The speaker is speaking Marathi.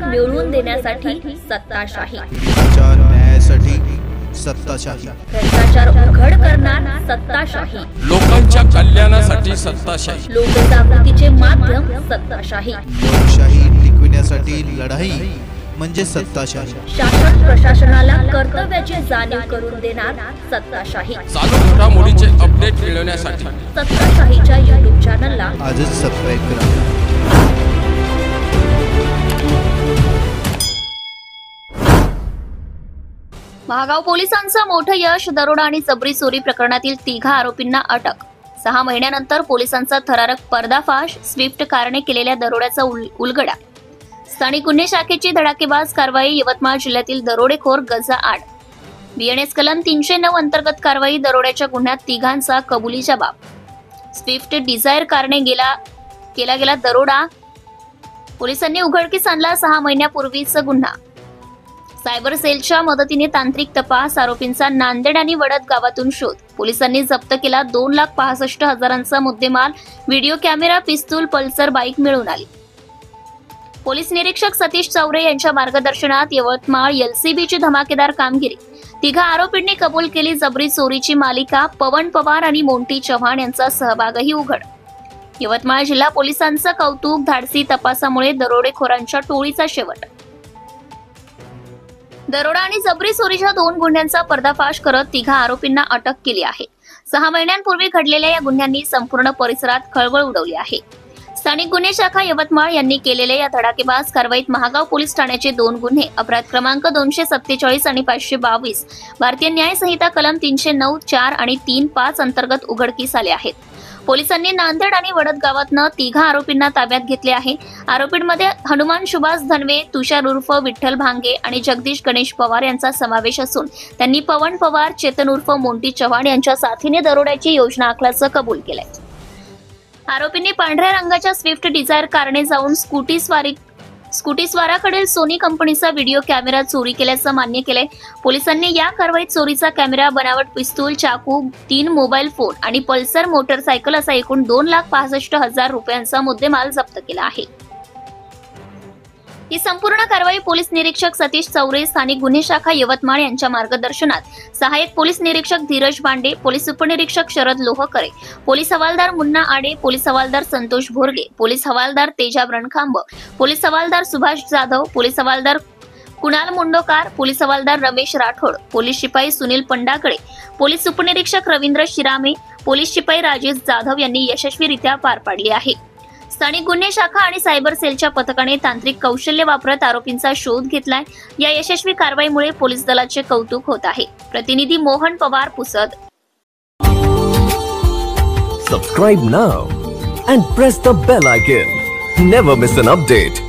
मिळवून देण्यासाठी सत्ताशाही, न्यायासाठी सत्ताशाही, भ्रष्टाचार उघड करणार सत्ताशाही, लोकांच्या कल्याणासाठी सत्ताशाही, लोकजागृतीचे माध्यम सत्ताशाही, लोकशाही टिकविण्यासाठी लढाई म्हणजे सत्ताशाही, शासन प्रशासनाला कर्तव्याची जाणीव करून देणार सत्ताशाही, चालू घडामोडीचे अपडेट मिळवण्यासाठी सत्ताशाहीच्या YouTube चॅनलला आजच सबस्क्राइब करा। महागाव पोलिसांचं मोठं यश, दरोडा आणि जबरी चोरी प्रकरणातील तिघा आरोपींना अटक। 6 महिन्यानंतर पोलिसांचा थरारक पर्दाफाश, स्विफ्ट कारने केलेल्या दरोड्याचा उलगडा। स्थानिक गुन्हे शाखेची धडाकेबाज कारवाई, यवतमाळ जिल्ह्यातील दरोडेखोर गजा आड। BNS कलम 309 अंतर्गत कारवाई, दरोड्याच्या गुन्ह्यात तिघांचा कबुली जबाब। स्विफ्ट डिझायर कारने केला गेला दरोडा, पोलिसांनी उघडकीस आणला 6 महिन्यापूर्वीचा गुन्हा। सायबर सेलच्या मदतीने तांत्रिक तपास, आरोपींचा नांदेड आणि वडद गावातून शोध। पोलिसांनी जप्त केला 2,65,000चा मुद्देमाल, व्हिडिओ कॅमेरा, पिस्तूल, पल्सर बाईक मिळवून आली। पोलीस निरीक्षक सतीश चौरे यांच्या मार्गदर्शनात यवतमाळ LCBची धमाकेदार कामगिरी। तिघा आरोपींनी कबूल केली जबरी चोरीची मालिका, पवन पवार आणि मोंटी चव्हाण यांचा सहभागही उघड। यवतमाळ जिल्हा पोलिसांचं कौतुक, धाडसी तपासामुळे दरोडेखोरांच्या टोळीचा शेवट। दरोडा आणि जबरी चोरीच्या 2 गुन्ह्यांचा पर्दाफाश करत तिघा आरोपींना अटक केली आहे। 6 महिन्यांपूर्वी घडलेल्या या गुन्ह्यांनी संपूर्ण परिसरात खळबळ उडवली आहे। स्थानिक गुन्हे शाखा यवतमाळ यांनी केलेल्या या धडाकेबाज कारवाईत महागाव पोलीस ठाण्याचे 2 गुन्हे, अपराध क्रमांक 247 आणि 522, भारतीय न्याय संहिता कलम 309, 4 आणि 3, 5 अंतर्गत उघडकीस आले आहेत। पोलिसांनी नांदेड आणि वडद गावातनं तिघा आरोपींना ताब्यात घेतले आहे। आरोपींमध्ये हनुमान सुभाष धनवे, तुषार उर्फ विठ्ठल भांगे आणि जगदीश गणेश पवार यांचा समावेश असून त्यांनी पवन पवार, चेतन उर्फ मोंटी चव्हाण यांच्या साथीने दरोड्याची योजना आखल्याचं कबूल केलंय। आरोपींनी पांढऱ्या रंगाच्या स्विफ्ट डिझायर कारने जाऊन स्कूटी स्वाराकडील सोनी कंपनीचा व्हिडिओ कॅमेरा चोरी केल्याचं मान्य केलंय। पोलिसांनी या कारवाईत चोरीचा कॅमेरा, बनावट पिस्तूल, चाकू, 3 मोबाईल फोन आणि पल्सर मोटरसायकल असा एकूण 2,65,000 रुपयांचा मुद्देमाल जप्त केला आहे। ही संपूर्ण कारवाई पोलीस निरीक्षक सतीश चौरे, स्थानिक गुन्हे शाखा यवतमाळ यांच्या मार्गदर्शनात सहाय्यक पोलीस निरीक्षक धीरज बांडे, पोलीस उपनिरीक्षक शरद लोहकरे, पोलीस हवालदार मुन्ना आडे, पोलीस हवालदार संतोष भोरगे, पोलीस हवालदार तेजाब रणखांब, पोलीस हवालदार सुभाष जाधव, पोलीस हवालदार कुणाल मुंडोकार, पोलीस हवालदार रमेश राठोड, पोलीस शिपाई सुनील पंडाकडे, पोलीस उपनिरीक्षक रवींद्र शिरामे, पोलीस शिपाई राजेश जाधव यांनी यशस्वीरित्या पार पाडली आहे। स्थानिक गुन्हे शाखा आणि सायबर सेलच्या पथकाने तांत्रिक कौशल्य वापरत आरोपींचा शोध घेतलाय। या यशस्वी कारवाईमुळे पोलीस दलाचे कौतुक होत आहे। प्रतिनिधी Mohan Pawar, Pusad. Subscribe now and press the bell icon. Never miss an update.